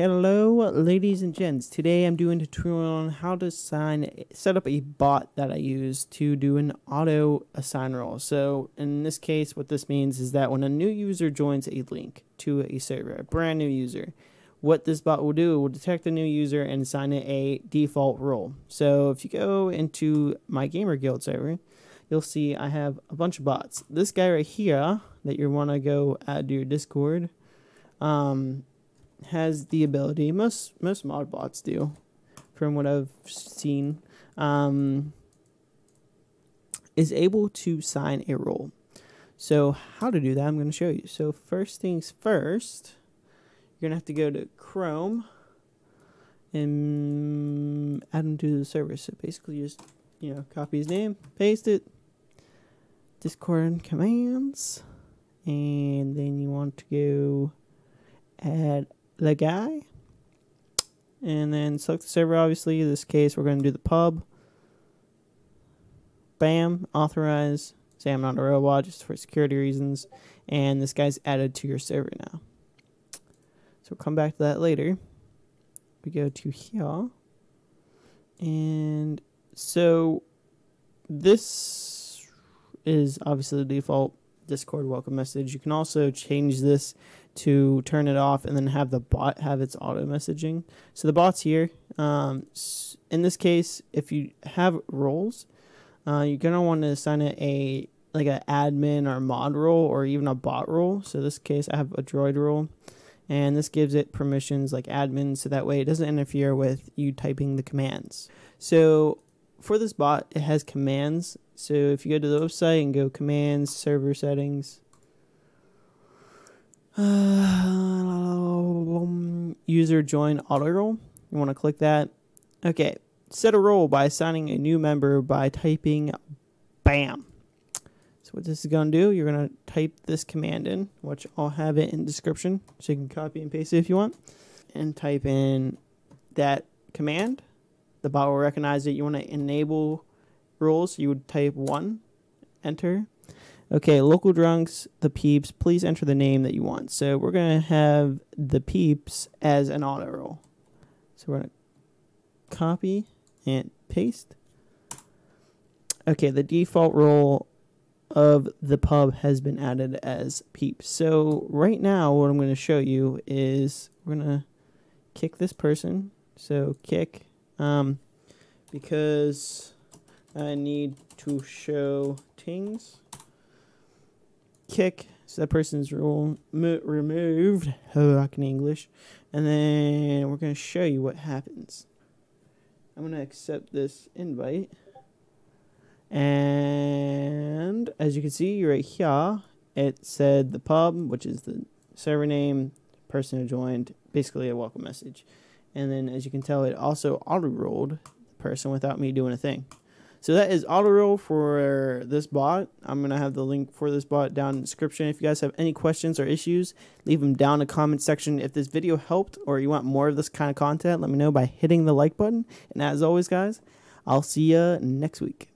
Hello, ladies and gents. Today I'm doing a tutorial on how to set up a bot that I use to do an auto assign role. So in this case, what this means is that when a new user joins a link to a server, a brand new user, what this bot will do, it will detect a new user and assign it a default role. So if you go into my Gamer Guild server, you'll see I have a bunch of bots. This guy right here that you want to go add to your Discord, has the ability, most mod bots do, from what I've seen, is able to sign a role. So how to do that, I'm going to show you. So first things first, you're going to have to go to Chrome and add him to the server. So basically just, copy his name, paste it, Discord commands, and then you want to go add the guy, and then select the server. Obviously, in this case, we're going to do the pub. Bam, authorize. Say I'm not a robot, just for security reasons. And this guy's added to your server now. So we'll come back to that later. We go to here, and so this is obviously the default Discord welcome message. You can also change this to turn it off and then have the bot have its auto messaging. So the bot's here. In this case, if you have roles, you're gonna want to assign it like an admin or mod role or even a bot role. So in this case, I have a droid role, and this gives it permissions like admin, so that way it doesn't interfere with you typing the commands. So for this bot, it has commands. So if you go to the website and go commands, server settings, user join AutoRole, you want to click that. Okay, set a role by assigning a new member by typing BAM. So what this is going to do, you're going to type this command in, which I'll have it in description, so you can copy and paste it if you want, and type in that command. The bot will recognize it. You want to enable roles, you would type 1, enter. Okay, local drunks, the peeps, please enter the name that you want. So we're going to have the peeps as an auto role. So we're going to copy and paste. Okay, the default role of the pub has been added as peeps. So right now what I'm going to show you is we're going to kick this person. So kick, because I need to show things. Kick, so that person's role removed. Oh, I can English. And then we're going to show you what happens. I'm going to accept this invite. And as you can see right here, it said the pub, which is the server name, person who joined, basically a welcome message. And then as you can tell, it also auto-rolled the person without me doing a thing. So that is AutoRole for this bot. I'm going to have the link for this bot down in the description. If you guys have any questions or issues, leave them down in the comment section. If this video helped or you want more of this kind of content, let me know by hitting the like button. And as always, guys, I'll see you next week.